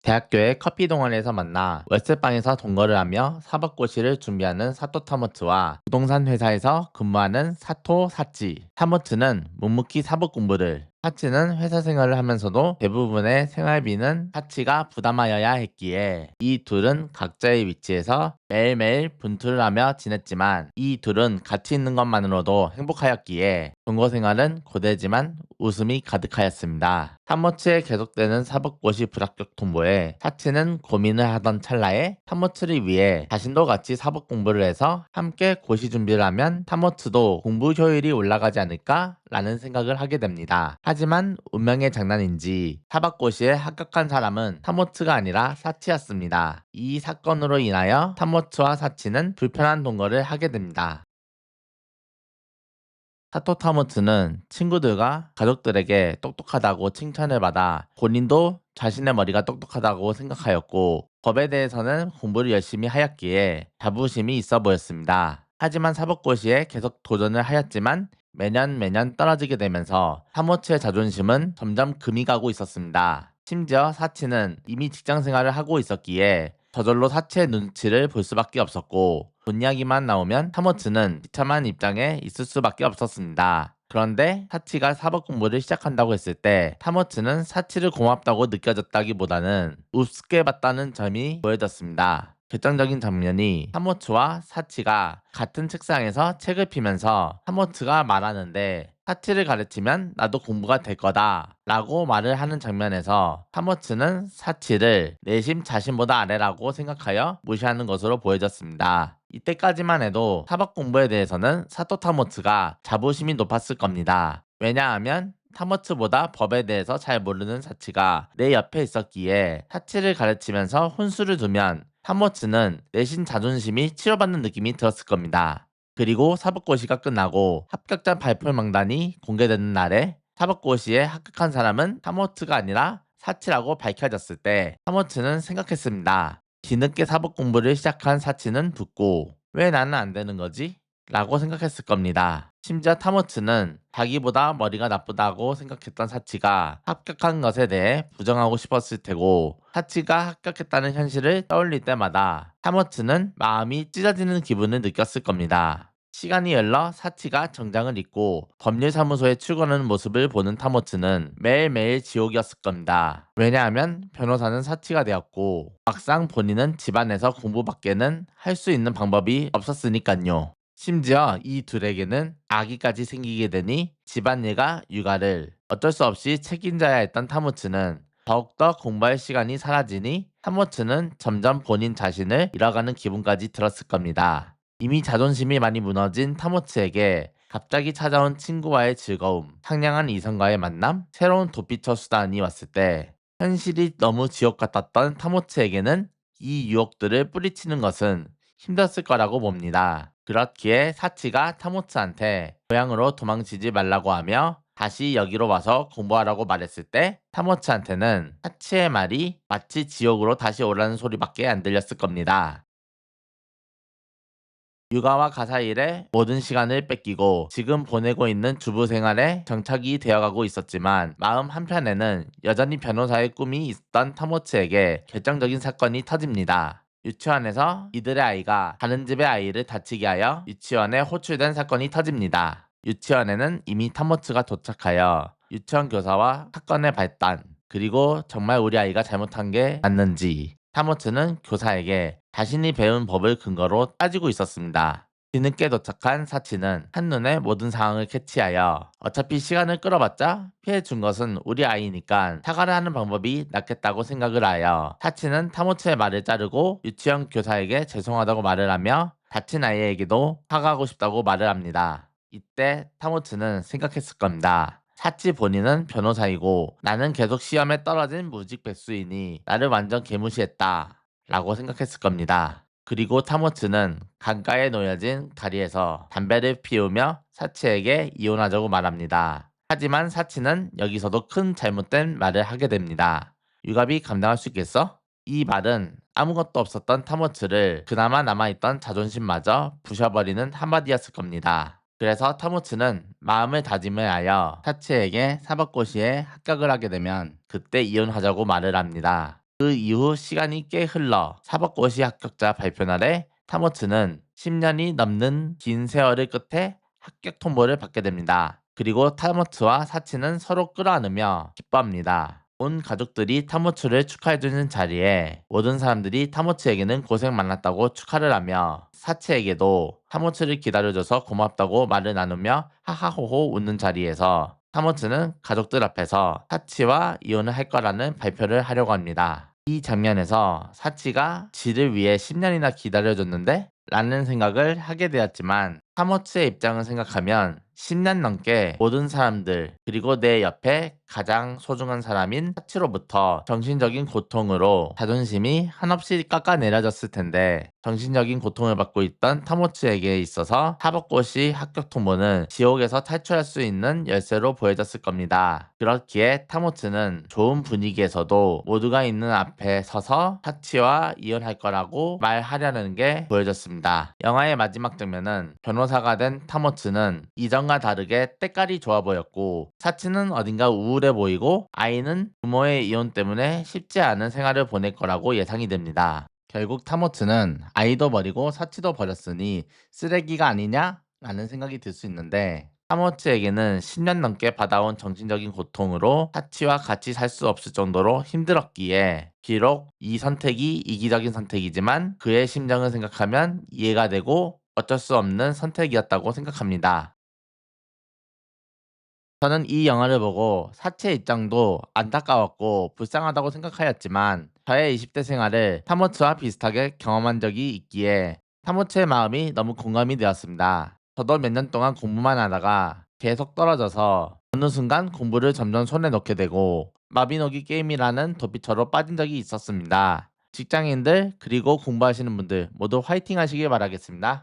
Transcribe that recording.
대학교의 커피 동아리에서 만나 월세방에서 동거를 하며 사법고시를 준비하는 사토 타모츠와 부동산 회사에서 근무하는 사토 사치. 타모츠는 묵묵히 사법 공부를, 사치는 회사 생활을 하면서도 대부분의 생활비는 사치가 부담하여야 했기에 이 둘은 각자의 위치에서 매일매일 분투를 하며 지냈지만 이 둘은 같이 있는 것만으로도 행복하였기에 동거 생활은 고되지만 웃음이 가득하였습니다. 타모츠의 계속되는 사법고시 불합격 통보에 사치는 고민을 하던 찰나에 타모츠를 위해 자신도 같이 사법 공부를 해서 함께 고시 준비를 하면 타모츠도 공부 효율이 올라가지 않을까? 라는 생각을 하게 됩니다. 하지만 운명의 장난인지 사법고시에 합격한 사람은 타모츠가 아니라 사치였습니다. 이 사건으로 인하여 타모츠와 사치는 불편한 동거를 하게 됩니다. 사토 타모츠는 친구들과 가족들에게 똑똑하다고 칭찬을 받아 본인도 자신의 머리가 똑똑하다고 생각하였고 법에 대해서는 공부를 열심히 하였기에 자부심이 있어 보였습니다. 하지만 사법고시에 계속 도전을 하였지만 매년 떨어지게 되면서 타모츠의 자존심은 점점 금이 가고 있었습니다. 심지어 사치는 이미 직장 생활을 하고 있었기에 저절로 사치의 눈치를 볼 수밖에 없었고 돈 이야기만 나오면 타모츠는 비참한 입장에 있을 수밖에 없었습니다. 그런데 사치가 사법 공부를 시작한다고 했을 때 타모츠는 사치를 고맙다고 느껴졌다기보다는 우습게 봤다는 점이 보여졌습니다. 결정적인 장면이 타모츠와 사치가 같은 책상에서 책을 피면서 타모츠가 말하는데 사치를 가르치면 나도 공부가 될 거다 라고 말을 하는 장면에서 타모츠는 사치를 내심 자신보다 아래라고 생각하여 무시하는 것으로 보여졌습니다. 이때까지만 해도 사법 공부에 대해서는 사토 타모츠가 자부심이 높았을 겁니다. 왜냐하면 타모츠보다 법에 대해서 잘 모르는 사치가 내 옆에 있었기에 사치를 가르치면서 혼수를 두면 타모츠는 내신 자존심이 치료받는 느낌이 들었을 겁니다. 그리고 사법고시가 끝나고 합격자 발표 명단이 공개되는 날에 사법고시에 합격한 사람은 타모츠가 아니라 사치라고 밝혀졌을 때 타모츠는 생각했습니다. 뒤늦게 사법 공부를 시작한 사치는 붙고 왜 나는 안 되는 거지? 라고 생각했을 겁니다. 심지어 타모츠는 자기보다 머리가 나쁘다고 생각했던 사치가 합격한 것에 대해 부정하고 싶었을 테고 사치가 합격했다는 현실을 떠올릴 때마다 타모츠는 마음이 찢어지는 기분을 느꼈을 겁니다. 시간이 흘러 사치가 정장을 입고 법률사무소에 출근하는 모습을 보는 타모츠는 매일매일 지옥이었을 겁니다. 왜냐하면 변호사는 사치가 되었고 막상 본인은 집안에서 공부밖에는 할 수 있는 방법이 없었으니까요. 심지어 이 둘에게는 아기까지 생기게 되니 집안일과 육아를 어쩔 수 없이 책임져야 했던 타모츠는 더욱더 공부할 시간이 사라지니 타모츠는 점점 본인 자신을 잃어가는 기분까지 들었을 겁니다. 이미 자존심이 많이 무너진 타모츠에게 갑자기 찾아온 친구와의 즐거움, 상냥한 이성과의 만남, 새로운 도피처 수단이 왔을 때 현실이 너무 지옥 같았던 타모츠에게는 이 유혹들을 뿌리치는 것은 힘들었을 거라고 봅니다. 그렇기에 사치가 타모츠한테 고향으로 도망치지 말라고 하며 다시 여기로 와서 공부하라고 말했을 때 타모츠한테는 사치의 말이 마치 지옥으로 다시 오라는 소리밖에 안 들렸을 겁니다. 육아와 가사 일에 모든 시간을 뺏기고 지금 보내고 있는 주부 생활에 정착이 되어가고 있었지만 마음 한편에는 여전히 변호사의 꿈이 있던 타모츠에게 결정적인 사건이 터집니다. 유치원에서 이들의 아이가 다른 집의 아이를 다치게 하여 유치원에 호출된 사건이 터집니다. 유치원에는 이미 타모츠가 도착하여 유치원 교사와 사건의 발단, 그리고 정말 우리 아이가 잘못한 게 맞는지 타모츠는 교사에게 자신이 배운 법을 근거로 따지고 있었습니다. 뒤늦게 도착한 사치는 한눈에 모든 상황을 캐치하여 어차피 시간을 끌어봤자 피해준 것은 우리 아이니까 사과를 하는 방법이 낫겠다고 생각을 하여 사치는 타모츠의 말을 자르고 유치원 교사에게 죄송하다고 말을 하며 다친 아이에게도 사과하고 싶다고 말을 합니다. 이때 타모츠는 생각했을 겁니다. 사치 본인은 변호사이고 나는 계속 시험에 떨어진 무직 백수이니 나를 완전 개무시했다 라고 생각했을 겁니다. 그리고 타모츠는 강가에 놓여진 다리에서 담배를 피우며 사치에게 이혼하자고 말합니다. 하지만 사치는 여기서도 큰 잘못된 말을 하게 됩니다. 유갑이 감당할 수 있겠어? 이 말은 아무것도 없었던 타모츠를 그나마 남아있던 자존심마저 부셔버리는 한마디였을 겁니다. 그래서 타모츠는 마음을 다짐을 하여 사치에게 사법고시에 합격을 하게 되면 그때 이혼하자고 말을 합니다. 그 이후 시간이 꽤 흘러 사법고시 합격자 발표날에 타모츠는 10년이 넘는 긴 세월을 끝에 합격 통보를 받게 됩니다. 그리고 타모츠와 사치는 서로 끌어안으며 기뻐합니다. 온 가족들이 타모츠를 축하해주는 자리에 모든 사람들이 타모츠에게는 고생 많았다고 축하를 하며 사치에게도 타모츠를 기다려줘서 고맙다고 말을 나누며 하하호호 웃는 자리에서 타모츠는 가족들 앞에서 사치와 이혼을 할 거라는 발표를 하려고 합니다. 이 장면에서 사치가 지를 위해 10년이나 기다려줬는데? 라는 생각을 하게 되었지만 타모츠의 입장을 생각하면 10년 넘게 모든 사람들 그리고 내 옆에 가장 소중한 사람인 사치로부터 정신적인 고통으로 자존심이 한없이 깎아내려졌을 텐데 정신적인 고통을 받고 있던 타모츠에게 있어서 사법고시 합격 통보는 지옥에서 탈출할 수 있는 열쇠로 보여졌을 겁니다. 그렇기에 타모츠는 좋은 분위기에서도 모두가 있는 앞에 서서 사치와 이혼할 거라고 말하려는 게 보여졌습니다. 영화의 마지막 장면은 변호사가 된 타모츠는 이전과 다르게 때깔이 좋아 보였고 사치는 어딘가 우울해 보이고 아이는 부모의 이혼 때문에 쉽지 않은 생활을 보낼 거라고 예상이 됩니다. 결국 타모츠는 아이도 버리고 사치도 버렸으니 쓰레기가 아니냐? 라는 생각이 들 수 있는데 타모츠에게는 10년 넘게 받아온 정신적인 고통으로 사치와 같이 살 수 없을 정도로 힘들었기에 비록 이 선택이 이기적인 선택이지만 그의 심정을 생각하면 이해가 되고 어쩔 수 없는 선택이었다고 생각합니다. 저는 이 영화를 보고 사치의 입장도 안타까웠고 불쌍하다고 생각하였지만 저의 20대 생활을 타모츠와 비슷하게 경험한 적이 있기에 타모츠의 마음이 너무 공감이 되었습니다. 저도 몇 년 동안 공부만 하다가 계속 떨어져서 어느 순간 공부를 점점 손에 놓게 되고 마비노기 게임이라는 도피처로 빠진 적이 있었습니다. 직장인들 그리고 공부하시는 분들 모두 화이팅 하시길 바라겠습니다.